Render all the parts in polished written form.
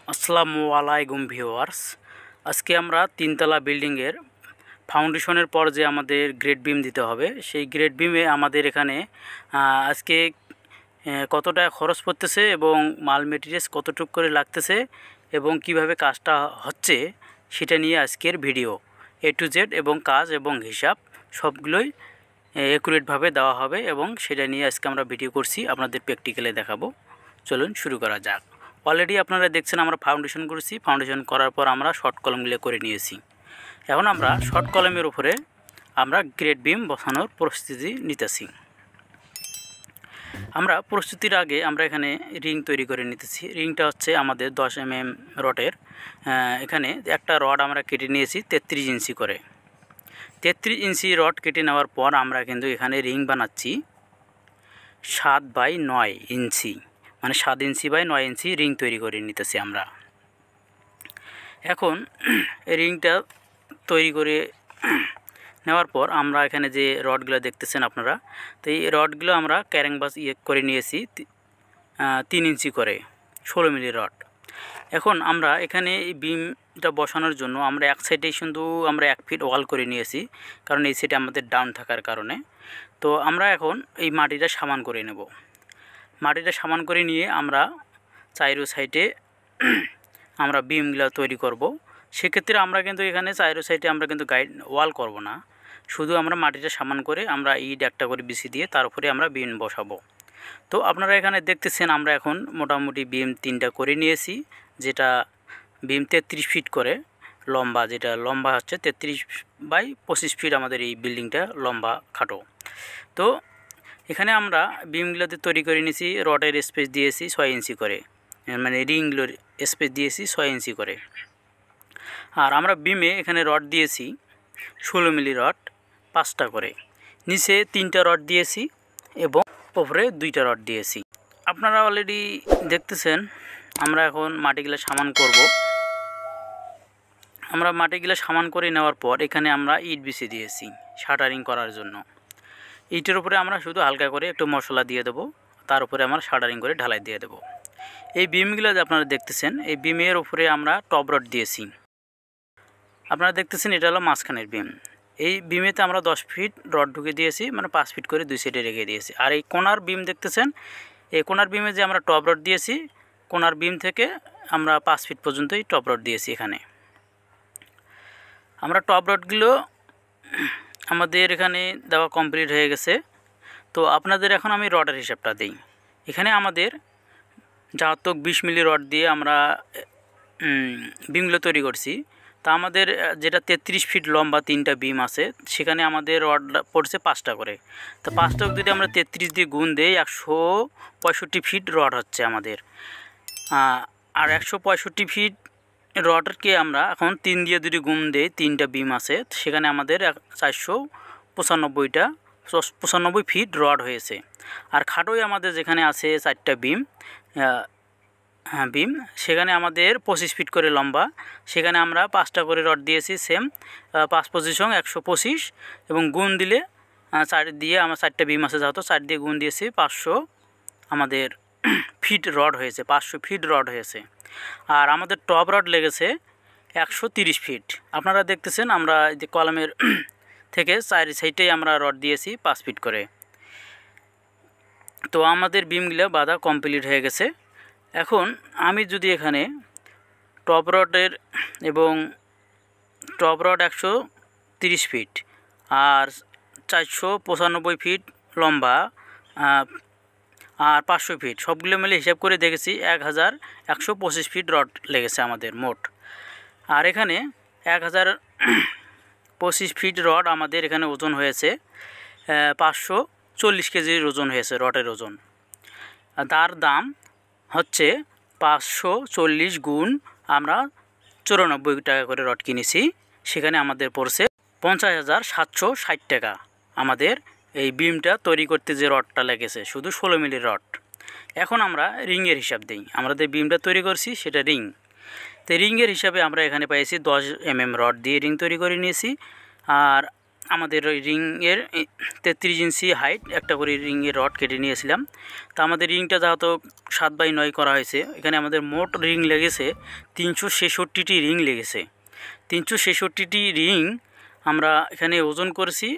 আসসালামু আলাইকুম ভিউয়ার্স। আজকে আমরা তিনতলা বিল্ডিংয়ের ফাউন্ডেশনের পর যে আমাদের গ্রেড বিম দিতে হবে, সেই গ্রেড বিমে আমাদের এখানে আজকে কত টাকা খরচ পড়তেছে এবং মাল মেটেরিয়ালস কতটুকু করে লাগতেছে এবং কিভাবে কাজটা হচ্ছে সেটা নিয়ে আজকের ভিডিও। এ টু জেড এবং কাজ এবং হিসাব সবগুলোই অ্যাকুরেটভাবে দেওয়া হবে এবং সেটা নিয়ে আজকে আমরা ভিডিও করছি, আপনাদের প্র্যাকটিক্যালে দেখাবো। চলুন শুরু করা যাক। অলরেডি আপনারা দেখছেন আমরা ফাউন্ডেশন করেছি। ফাউন্ডেশন করার পর আমরা শর্ট কলমগুলো করে নিয়েছি। এখন আমরা শর্ট কলমের উপরে আমরা গ্রেড বিম বসানোর প্রস্তুতি নিতেছি। আমরা প্রস্তুতির আগে আমরা এখানে রিং তৈরি করে নিতেছি। রিংটা হচ্ছে আমাদের 10 mm রডের। এখানে একটা রড আমরা কেটে নিয়েছি 33 ইঞ্চি করে। 33 ইঞ্চি রড কেটে নেওয়ার পর আমরা কিন্তু এখানে রিং বানাচ্ছি 7/9 ইঞ্চি, মানে 7 ইঞ্চি বাই 9 ইঞ্চি রিং তৈরি করে নিতেছি আমরা। এখন রিংটা তৈরি করে নেওয়ার পর আমরা এখানে যে রডগুলো দেখতেছেন আপনারা, তো এই রডগুলো আমরা ক্যারেংবাস করে নিয়েছি 3 ইঞ্চি করে 16 মিলি রড। এখন আমরা এখানে এই বিমটা বসানোর জন্য আমরা এক সাইডে শুধু আমরা 1 ফিট ওয়াল করে নিয়েছি, কারণ এই সাইডে আমাদের ডাউন থাকার কারণে। তো আমরা এখন এই মাটিটা সমান করে নেব। মাটিটা সমান করে নিয়ে আমরা চাইরো সাইডে আমরা বিমগুলো তৈরি করব। সেক্ষেত্রে আমরা কিন্তু এখানে চাইরো সাইডে আমরা কিন্তু গাইড ওয়াল করব না, শুধু আমরা মাটিটা সমান করে আমরা ইট একটা করে বিছিয়ে দিয়ে তার উপরে আমরা বিম বসাবো। তো আপনারা এখানে দেখতেছেন আমরা এখন মোটামুটি বিম 3টা করে নিয়েছি, যেটা বিম 33 ফিট করে লম্বা, যেটা লম্বা হচ্ছে 33/25 ফিট আমাদের এই বিল্ডিংটা লম্বা খাটো। তো এখানে আমরা বিমগুলোতে তৈরি করে নিয়েছি, রডের স্পেস দিয়েছি 6 ইঞ্চি করে, মানে রিংগুলোর স্পেস দিয়েছি 6 ইঞ্চি করে। আর আমরা বিমে এখানে রড দিয়েছি 16 মিলি রড 5টা করে, নিচে 3টা রড দিয়েছি এবং উপরে 2টা রড দিয়েছি। আপনারা অলরেডি দেখতেছেন আমরা এখন মাটিগুলো সমান করব। আমরা মাটিগুলো সমান করে নেওয়ার পর এখানে আমরা ইট বিছিয়ে দিয়েছি শাটারিং করার জন্য। ইটের উপরে আমরা শুধু হালকা করে একটু মশলা দিয়ে দেবো, তার উপরে আমরা শাটারিং করে ঢালাই দিয়ে দেবো। এই বিমগুলো যে আপনারা দেখতেছেন, এই বিমের উপরে আমরা টপ রড দিয়েছি। আপনারা দেখতেছেন এটা হলো মাঝখানের বিম। এই বিমেতে আমরা 10 ফিট রড ঢুকে দিয়েছি, মানে 5 ফিট করে 2 সাইডে রেখে দিয়েছি। আর এই কোনার বিম দেখতেছেন, এই কোনার বিমে যে আমরা টপ রড দিয়েছি, কোনার বিম থেকে আমরা 5 ফিট পর্যন্তই টপ রড দিয়েছি। এখানে আমরা টপ রডগুলো আমাদের এখানে দেওয়া কমপ্লিট হয়ে গেছে। তো আপনাদের এখন আমি রডের হিসাবটা দিই। এখানে আমাদের যাহতক 20 মিলি রড দিয়ে আমরা বিমগুলো তৈরি করছি। তা আমাদের যেটা 33 ফিট লম্বা 3টা বিম আছে, সেখানে আমাদের রড পড়ছে 5টা করে। তো 5টা যদি আমরা 33 দিয়ে গুণ দিই 165 ফিট রড হচ্ছে আমাদের। আর 165 ফিট রডকে আমরা এখন 3 দিয়ে যদি গুণ দিই, 3টা বিম আছে, সেখানে আমাদের 495 ফিট রড হয়েছে। আর খাটোই আমাদের যেখানে আছে 4টা বিম, বিম, সেখানে আমাদের 25 ফিট করে লম্বা, সেখানে আমরা 5টা করে রড দিয়েছি সেম 5×5 = 125 এবং গুণ দিলে 4 দিয়ে আমার 4টা বিম আছে, যেহেতু 4 দিয়ে গুণ দিয়েছি 500 আমাদের ফিট রড হয়েছে, 500 ফিট রড হয়েছে। আর আমাদের টপ রড লেগেছে 130 ফিট। আপনারা দেখতেছেন আমরা যে কলমের থেকে 4 সাইডেই আমরা রড দিয়েছি 5 ফিট করে। তো আমাদের বিমগুলো বাঁধা কমপ্লিট হয়ে গেছে। এখন আমি যদি এখানে টপ রডের এবং টপ রড 130 ফিট আর 495 ফিট লম্বা আর 500 ফিট সবগুলো মিলে হিসাব করে দেখেছি 1125 ফিট রড লেগেছে আমাদের মোট। আর এখানে 1025 ফিট রড আমাদের এখানে ওজন হয়েছে 540 কেজির ওজন হয়েছে রডের ওজন। তার দাম হচ্ছে 540 গুণ আমরা 94 টাকা করে রড কিনেছি, সেখানে আমাদের পড়ছে 50,760 টাকা। আমাদের এই বিমটা তৈরি করতে যে রডটা লেগেছে শুধু 16 মিলি রড। এখন আমরা রিংয়ের হিসাব দিই। আমাদের বিমটা তৈরি করছি সেটা রিং। তো রিংয়ের হিসাবে আমরা এখানে পেয়েছি 10 mm রড দিয়ে রিং তৈরি করে নিয়েছি। আর আমাদের ওই রিংয়ের 33 ইঞ্চি হাইট একটা করে রিংয়ের রড কেটে নিয়েছিলাম। তা আমাদের রিংটা যেহেতু 7x9 করা হয়েছে, এখানে আমাদের মোট রিং লেগেছে 366টি রিং লেগেছে। 366টি রিং আমরা এখানে ওজন করেছি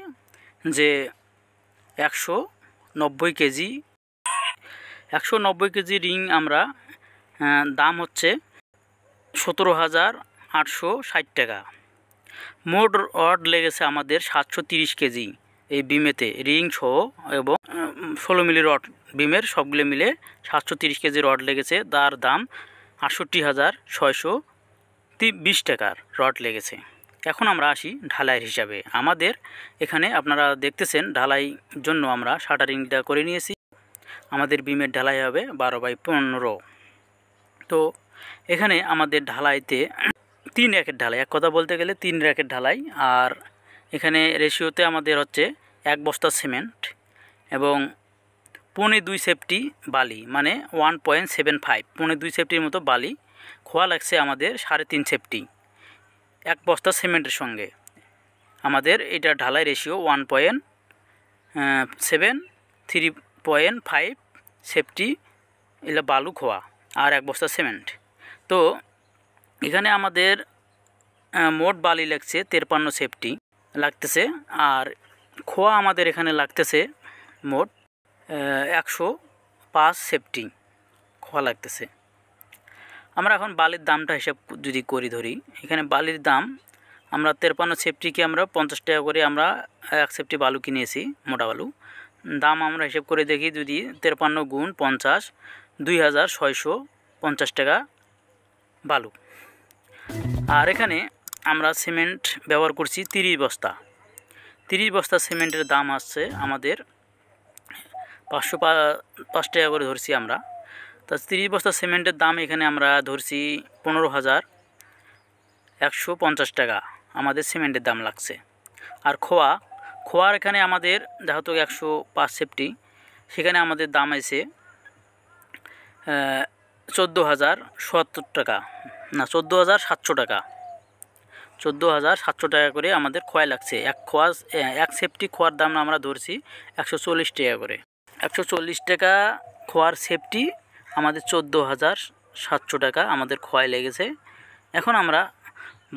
যে 190 কেজি। 190 কেজি রিং আমরা দাম হচ্ছে 17,860 টাকা। মোট রড লেগেছে আমাদের 730 কেজি এই বিমেতে, রিং সহ এবং 16 মিলি রড বিমের সবগুলো মিলে 730 কেজি রড লেগেছে। তার দাম 68,620 টাকার রড লেগেছে। এখন আমরা আসি ঢালাইয়ের হিসাবে। আমাদের এখানে আপনারা দেখতেছেন ঢালাই জন্য আমরা শাটারিংটা করে নিয়েছি। আমাদের বিমের ঢালাই হবে 12x15। তো এখানে আমাদের ঢালাইতে 3 র্যাকের ঢালাই, এক কথা বলতে গেলে 3 র্যাকের ঢালাই। আর এখানে রেশিওতে আমাদের হচ্ছে 1 বস্তা সিমেন্ট এবং 2.25 সেফটি বালি, মানে 1.75, 2.25 সেফটির মতো বালি খোয়া লাগছে আমাদের 3.5 সেফটি 1 বস্তা সিমেন্টের সঙ্গে। আমাদের এটা ঢালাই রেশিও 1.7, 3.5 সেফটি এলা বালু খোয়া আর 1 বস্তা সিমেন্ট। তো এখানে আমাদের মোট বালি লাগছে 53 সেফটি লাগতেছে, আর খোয়া আমাদের এখানে লাগতেছে মোট 105 সেফটি খোয়া লাগতেছে। আমরা এখন বালির দামটা হিসাব যদি ধরি, এখানে বালির দাম আমরা 53 সেফটিকে আমরা 50 টাকা করে আমরা 1 সেফটি বালু কিনেছি, মোটা বালু দাম আমরা হিসাব করে দেখি, যদি 53 গুণ 50, 2,650 টাকা বালু। আর এখানে আমরা সিমেন্ট ব্যবহার করছি 30 বস্তা। 30 বস্তা সিমেন্টের দাম আসছে আমাদের 505 টাকা করে ধরছি আমরা। তা 30 বস্তা সিমেন্টের দাম এখানে আমরা ধরছি 15,150 টাকা আমাদের সিমেন্টের দাম লাগছে। আর খোয়ার এখানে আমাদের যেহেতু 105 সেফটি, সেখানে আমাদের দাম আছে 14,070 টাকা, না 14,700 টাকা। 14,700 টাকা করে আমাদের খোয়া লাগছে। এক সেফটি খোয়ার দাম আমরা ধরছি 140 টাকা করে। 140 টাকা খোয়ার সেফটি আমাদের 14,700 টাকা আমাদের খোয়া লেগেছে। এখন আমরা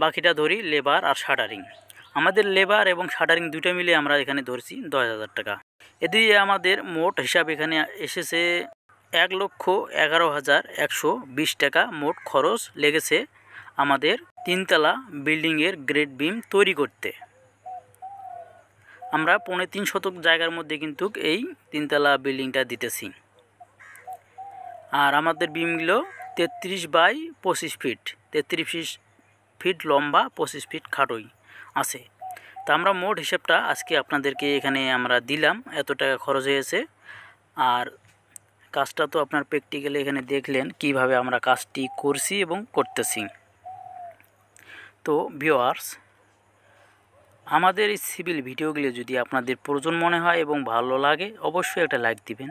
বাকিটা ধরি লেবার আর শাটারিং। আমাদের লেবার এবং শাটারিং দুটো মিলে আমরা এখানে ধরছি 10,000 টাকা। এদিকে আমাদের মোট হিসাব এখানে এসেছে 1,11,120 টাকা মোট খরচ লেগেছে আমাদের 3 তলা বিল্ডিংয়ের গ্রেড বিম তৈরি করতে। আমরা 3.25 শতক জায়গার মধ্যে কিন্তু এই 3 তলা বিল্ডিংটা দিতেছি। আর আমাদের বিমগুলো 33x25 ফিট, 33 ফিট লম্বা, 25 ফিট খাটোই আছে। তা আমরা মোট হিসাবটা আজকে আপনাদেরকে এখানে আমরা দিলাম, এত টাকা খরচ হয়েছে। আর কাজটা তো আপনার প্র্যাকটিক্যালি এখানে দেখলেন কিভাবে আমরা কাজটি করছি এবং করতেছি। তো ভিউয়ার্স, আমাদের এই সিভিল ভিডিওগুলি যদি আপনাদের প্রয়োজন মনে হয় এবং ভালো লাগে, অবশ্যই একটা লাইক দিবেন,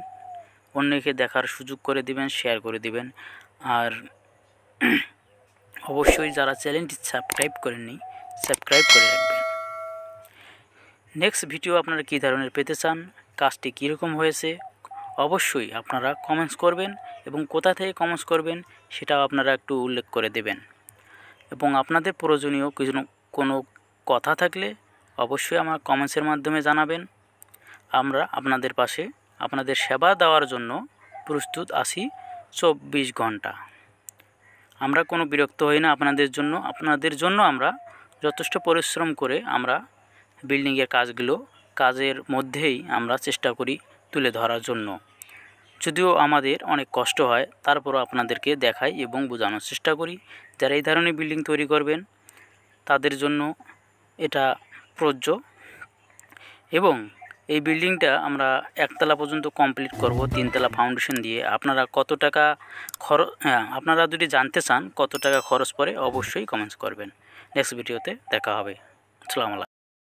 অন্যকে দেখার সুযোগ করে দিবেন, শেয়ার করে দিবেন। আর অবশ্যই যারা চ্যানেলটি সাবস্ক্রাইব করেননি, সাবস্ক্রাইব করে রাখবেন। নেক্সট ভিডিও আপনারা কী ধরনের পেতে চান, কাজটি কীরকম হয়েছে, অবশ্যই আপনারা কমেন্টস করবেন এবং কোথা থেকে কমেন্টস করবেন সেটাও আপনারা একটু উল্লেখ করে দেবেন। এবং আপনাদের প্রয়োজনীয় কোনো কথা থাকলে অবশ্যই আমার কমেন্টসের মাধ্যমে জানাবেন। আমরা আপনাদের পাশে আপনাদের সেবা দেওয়ার জন্য প্রস্তুত আছি 24 ঘন্টা। আমরা কোনো বিরক্ত হই না আপনাদের জন্য আমরা যথেষ্ট পরিশ্রম করে আমরা বিল্ডিংয়ের কাজের মধ্যেই আমরা চেষ্টা করি তুলে ধরার জন্য। যদিও আমাদের অনেক কষ্ট হয়, তারপরও আপনাদেরকে দেখাই এবং বোঝানোর চেষ্টা করি। যারা এই ধরনের বিল্ডিং তৈরি করবেন তাদের জন্য এটা প্রযোজ্য। এবং এই বিল্ডিংটা আমরা 1 তলা পর্যন্ত কমপ্লিট করব 3 তলা ফাউন্ডেশন দিয়ে। আপনারা কত টাকা আপনারা যদি জানতে চান কত টাকা খরচ পড়ে, অবশ্যই কমেন্টস করবেন। নেক্সট ভিডিওতে দেখা হবে। আসসালামু আলাইকুম।